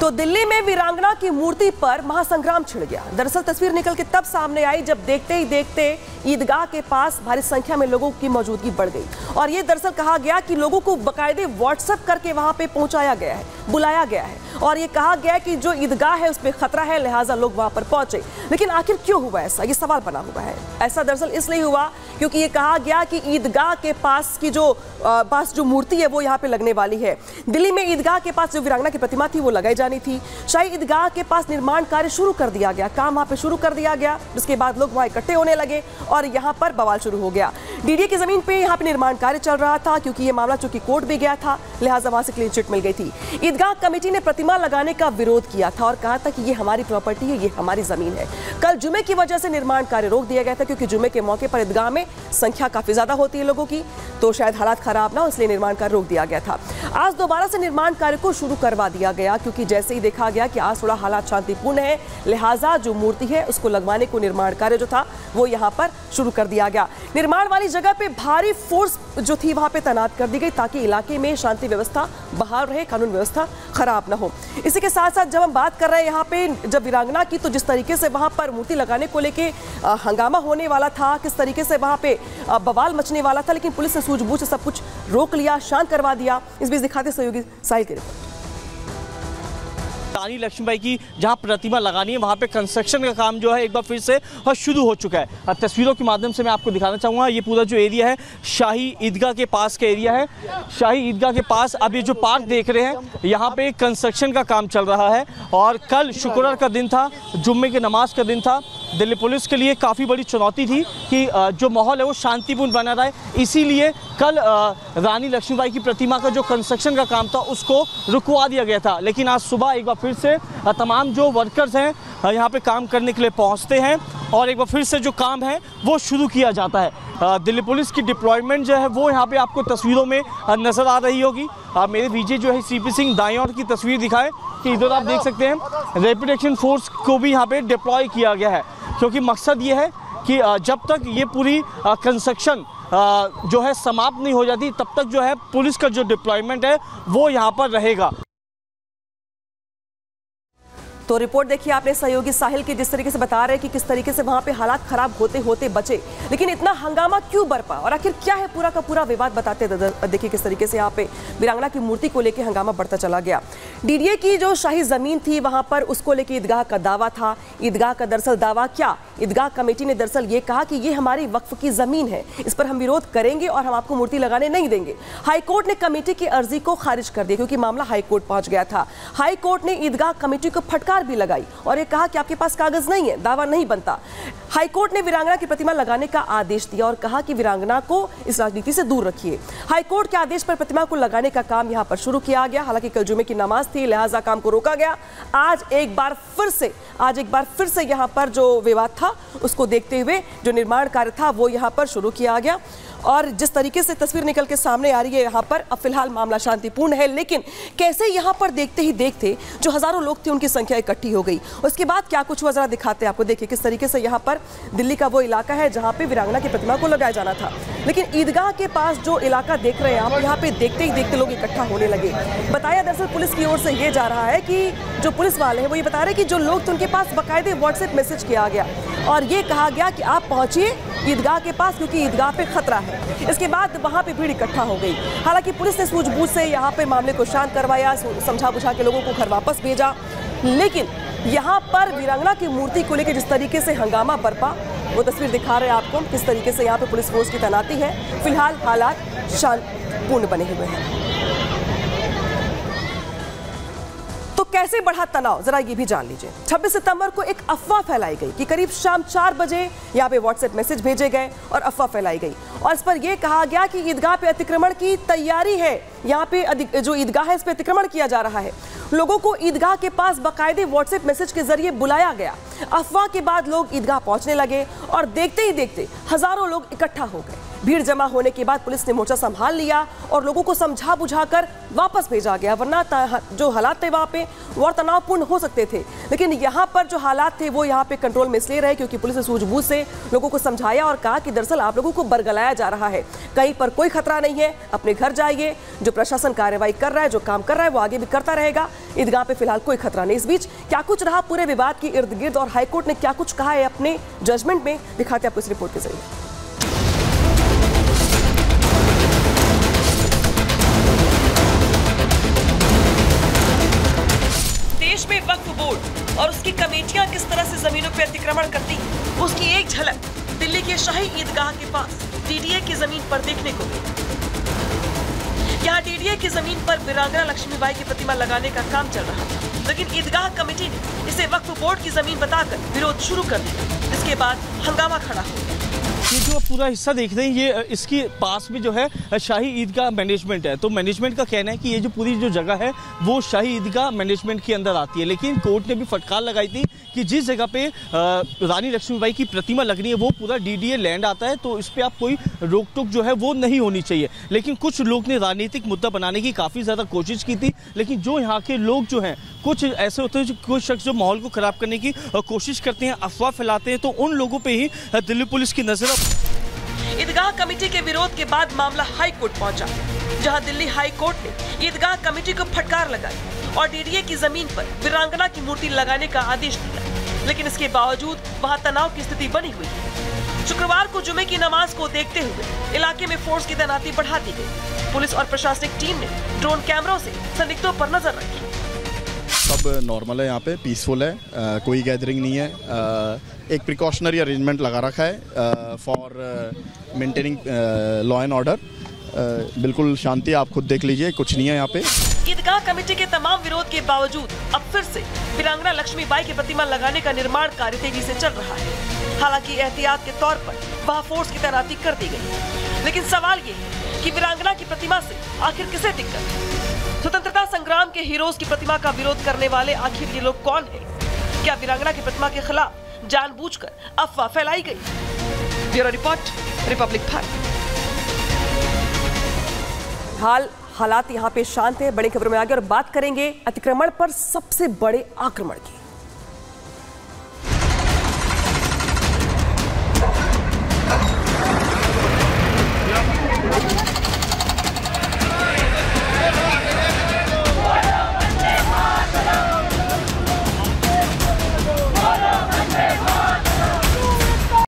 तो दिल्ली में वीरांगना की मूर्ति पर महासंग्राम छिड़ गया। दरअसल तस्वीर निकल के तब सामने आई जब देखते ही देखते ईदगाह के पास भारी संख्या में लोगों की मौजूदगी बढ़ गई और ये दरअसल कहा गया कि लोगों को बाकायदे व्हाट्सएप करके वहां पे पहुंचाया गया है, बुलाया गया है और ये कहा गया कि जो ईदगाह है उसमें खतरा है, लिहाजा लोग वहां पर पहुंचे। लेकिन आखिर क्यों हुआ ऐसा, ये सवाल बना हुआ है। ऐसा दरअसल इसलिए हुआ क्योंकि ये कहा गया कि ईदगाह के पास की जो मूर्ति है वो यहाँ पे लगने वाली है। दिल्ली में ईदगाह के पास जो वीरांगना की प्रतिमा थी वो लगाई जानी थी। शाही ईदगाह के पास निर्माण कार्य शुरू कर दिया गया, काम वहां पे शुरू कर दिया गया, जिसके बाद लोग वहां इकट्ठे होने लगे और यहाँ पर बवाल शुरू हो गया। डीडीए की जमीन पे यहाँ पे निर्माण कार्य चल रहा था क्योंकि ये मामला चूंकि कोर्ट भी गया था, लिहाजा वहां से क्लीन चिट मिल गई थी। ईदगाह कमेटी ने प्रतिमा लगाने का विरोध किया था और कहा था कि ये हमारी प्रॉपर्टी है, ये हमारी जमीन है। कल जुमे की वजह से निर्माण कार्य रोक दिया गया था क्योंकि जुमे के मौके पर ईदगाह में संख्या काफी ज्यादा होती है लोगों की, तो शायद हालात खराब ना हो इसलिए निर्माण कार्य रोक दिया गया था। आज दोबारा से निर्माण कार्य को शुरू करवा दिया गया क्योंकि जैसे ही देखा गया कि आज थोड़ा हालात शांतिपूर्ण है, लिहाजा जो मूर्ति है उसको लगवाने को निर्माण कार्य जो था वो यहाँ पर शुरू कर दिया गया। निर्माण वाली जगह पे भारी फोर्स जो थी वहां पे तैनात कर दी गई ताकि इलाके में शांति व्यवस्था बहाल रहे, कानून व्यवस्था खराब ना हो। इसी के साथ साथ जब हम बात कर रहे हैं यहाँ पे जब वीरांगना की, तो जिस तरीके से वहां पर मूर्ति लगाने को लेके हंगामा होने वाला था, किस तरीके से वहां पे बवाल मचने वाला था, लेकिन पुलिस ने सूझबूझ से सब कुछ रोक लिया, शांत करवा दिया। इस बीच दिखाते सहयोगी साहिल की रिपोर्ट। रानी लक्ष्मीबाई की जहां प्रतिमा लगानी है वहां पे कंस्ट्रक्शन का काम जो है एक बार फिर से शुरू हो चुका है। तस्वीरों के माध्यम से मैं आपको दिखाना चाहूँगा, ये पूरा जो एरिया है शाही ईदगाह के पास का एरिया है। शाही ईदगाह के पास अब ये जो पार्क देख रहे हैं यहाँ पे कंस्ट्रक्शन का काम चल रहा है और कल शुक्रवार का दिन था, जुम्मे की नमाज का दिन था। दिल्ली पुलिस के लिए काफ़ी बड़ी चुनौती थी कि जो माहौल है वो शांतिपूर्ण बना रहे, इसीलिए कल रानी लक्ष्मीबाई की प्रतिमा का जो कंस्ट्रक्शन का काम था उसको रुकवा दिया गया था। लेकिन आज सुबह एक बार फिर से तमाम जो वर्कर्स हैं यहाँ पे काम करने के लिए पहुँचते हैं और एक बार फिर से जो काम है वो शुरू किया जाता है। दिल्ली पुलिस की डिप्लॉयमेंट जो है वो यहाँ पे आपको तस्वीरों में नज़र आ रही होगी। मेरे विजय जो है सीपी सिंह दाएं ओर की तस्वीर दिखाए कि इधर आप देख सकते हैं रैपिड एक्शन फोर्स को भी यहाँ पे डिप्लॉय किया गया है क्योंकि मकसद ये है कि जब तक ये पूरी कंस्ट्रक्शन जो है समाप्त नहीं हो जाती तब तक जो है पुलिस का जो डिप्लॉयमेंट है वो यहाँ पर रहेगा। तो रिपोर्ट देखिए आपने सहयोगी साहिल की, जिस तरीके से बता रहे हैं कि किस तरीके से वहां पे हालात खराब होते होते बचे, लेकिन इतना हंगामा क्यों बरपा और आखिर क्या है पूरा का पूरा विवाद, बताते देखिए किस तरीके से यहाँ पे वीरांगना की मूर्ति को लेकर हंगामा बढ़ता चला गया। डीडीए की जो शाही जमीन थी वहां पर उसको लेकर ईदगाह का दावा था। ईदगाह का दरअसल दावा क्या, ईदगाह कमेटी ने दरअसल ये कहा कि ये हमारी वक्फ की जमीन है, इस पर हम विरोध करेंगे और हम आपको मूर्ति लगाने नहीं देंगे। हाईकोर्ट ने कमेटी की अर्जी को खारिज कर दिया क्योंकि मामला हाईकोर्ट पहुंच गया था। हाईकोर्ट ने ईदगाह कमेटी को फटकार भी लगाई और ये कहा कि आपके पास कागज नहीं है, दावा नहीं बनता। हाईकोर्ट ने वीरांगना की प्रतिमा लगाने का आदेश दिया और कहा कि वीरांगना को इस राजनीति से दूर रखिए। हाईकोर्ट के आदेश पर प्रतिमा को लगाने का काम यहां पर शुरू किया गया। हालांकि कल जुमे की नमाज थी, लिहाजा काम को रोका गया। आज एक बार फिर से यहां पर जो विवाद था उसको देखते हुए जो निर्माण कार्य था वो यहां पर शुरू किया गया और जिस तरीके से तस्वीर निकल के सामने आ रही है यहाँ पर अब फिलहाल मामला शांतिपूर्ण है, लेकिन कैसे यहाँ पर देखते ही देखते जो हजारों लोग थे उनकी संख्या इकट्ठी हो गई। उसके बाद क्या कुछ हुआ जरा दिखाते हैं आपको। देखिए किस तरीके से यहाँ पर दिल्ली का वो इलाका है जहाँ पे वीरांगना की प्रतिमा को लगाया जाना था, लेकिन ईदगाह के पास जो इलाका देख रहे हैं आप, यहाँ पे देखते ही देखते लोग इकट्ठा होने लगे। बताया दरअसल पुलिस की ओर से ये जा रहा है कि जो पुलिस वाले हैं वो ये बता रहे हैं कि जो लोग थे उनके पास बाकायदे व्हाट्सएप मैसेज किया गया और ये कहा गया कि आप पहुंचिए ईदगाह के पास क्योंकि ईदगाह पे खतरा है। इसके बाद वहां पे भीड़ इकट्ठा हो गई। हालांकि पुलिस ने सूझबूझ से यहाँ पे मामले को शांत करवाया, समझा बुझा के लोगों को घर वापस भेजा, लेकिन यहाँ पर वीरांगना की मूर्ति को लेकर जिस तरीके से हंगामा बरपा वो तस्वीर दिखा रहे हैं आपको किस तरीके से यहाँ पे पुलिस फोर्स की तैनाती है। फिलहाल हालात शांतिपूर्ण बने हुए हैं। तो कैसे बढ़ा तनाव जरा ये भी जान लीजिए। 26 सितंबर को एक अफवाह फैलाई गई कि करीब शाम 4 बजे यहाँ पे व्हाट्सएप मैसेज भेजे गए और अफवाह फैलाई गई और इस पर यह कहा गया कि ईदगाह पे अतिक्रमण की तैयारी है, यहाँ पे जो ईदगाह है इस पे अतिक्रमण किया जा रहा है। लोगों को ईदगाह के पास बाकायदे व्हाट्सएप मैसेज के जरिए बुलाया गया। अफवाह के बाद लोग ईदगाह पहुंचने लगे और देखते ही देखते हजारों लोग इकट्ठा हो गए। भीड़ जमा होने के बाद पुलिस ने मोर्चा संभाल लिया और लोगों को समझा बुझाकर वापस भेजा गया, वरना जो हालात थे वहां पे वो और तनावपूर्ण हो सकते थे। लेकिन यहाँ पर जो हालात थे वो यहाँ पे कंट्रोल में इसलिए रहे क्योंकि पुलिस ने सूझबूझ से लोगों को समझाया और कहा कि दरअसल आप लोगों को बरगलाया जा रहा है, कहीं पर कोई खतरा नहीं है, अपने घर जाइए, जो प्रशासन कार्रवाई कर रहा है, जो काम कर रहा है वो आगे भी करता रहेगा, ईदगाह पे फिलहाल कोई खतरा नहीं। इस बीच क्या कुछ रहा पूरे विवाद के इर्द गिर्द और हाईकोर्ट ने क्या कुछ कहा है अपने जजमेंट में, दिखाते हैं आपको इस रिपोर्ट के जरिए। देश में वक्फ बोर्ड और उसकी कमेटियां किस तरह से जमीनों पर अतिक्रमण करती हैं, उसकी एक झलक दिल्ली के शाही ईदगाह के पास डीडीए की जमीन पर देखने को मिली। यहाँ डीडीए की जमीन पर वीरांगना लक्ष्मीबाई की प्रतिमा लगाने का काम चल रहा था, लेकिन ईदगाह कमेटी ने इसे वक्फ बोर्ड की जमीन बताकर विरोध शुरू कर दिया। इसके बाद हंगामा खड़ा हो गया। ये जो पूरा हिस्सा देख रहे हैं ये इसके पास में जो है शाही ईदगाह मैनेजमेंट है, तो मैनेजमेंट का कहना है कि ये जो पूरी जो जगह है वो शाही ईदगाह मैनेजमेंट के अंदर आती है। लेकिन कोर्ट ने भी फटकार लगाई थी कि जिस जगह पे रानी लक्ष्मीबाई की प्रतिमा लगनी है वो पूरा डीडीए लैंड आता है, तो इस पर आप कोई रोक टोक जो है वो नहीं होनी चाहिए। लेकिन कुछ लोग ने राजनीतिक मुद्दा बनाने की काफ़ी ज़्यादा कोशिश की थी, लेकिन जो यहाँ के लोग जो हैं कुछ ऐसे होते हैं, कुछ शख्स जो माहौल को ख़राब करने की कोशिश करते हैं, अफवाह फैलाते हैं, तो उन लोगों पर ही दिल्ली पुलिस की नज़र। ईदगाह कमेटी के विरोध के बाद मामला हाई कोर्ट पहुंचा, जहां दिल्ली हाई कोर्ट ने ईदगाह कमेटी को फटकार लगाई और डीडीए की जमीन पर वीरांगना की मूर्ति लगाने का आदेश दिया। लेकिन इसके बावजूद वहां तनाव की स्थिति बनी हुई है। शुक्रवार को जुमे की नमाज को देखते हुए इलाके में फोर्स की तैनाती बढ़ा दी गई। पुलिस और प्रशासनिक टीम ने ड्रोन कैमरों से संदिग्धों पर नजर रखी। सब नॉर्मल है, यहाँ पे पीसफुल है, कोई गैदरिंग नहीं है। एक प्रिकॉशनरी अरेंजमेंट लगा रखा है for maintaining law and order. बिल्कुल शांति, आप खुद देख लीजिए, कुछ नहीं है यहाँ पे। ईदगाह कमेटी के तमाम विरोध के बावजूद अब फिर से वीरांगना लक्ष्मीबाई की प्रतिमा लगाने का निर्माण कार्य तेजी से चल रहा है। हालांकि एहतियात के तौर पर वहाँ फोर्स की तैनाती कर दी गई, लेकिन सवाल ये है कि वीरांगना की प्रतिमा से आखिर किसे दिक्कत? स्वतंत्रता संग्राम के हीरोज की प्रतिमा का विरोध करने वाले आखिर ये लोग कौन है? क्या वीरांगना की प्रतिमा के खिलाफ जानबूझकर अफवाह फैलाई गई? Bureau report, Republic Bharat. हालात यहाँ पे शांत है। बड़ी खबरों में आगे और बात करेंगे अतिक्रमण पर सबसे बड़े आक्रमण की।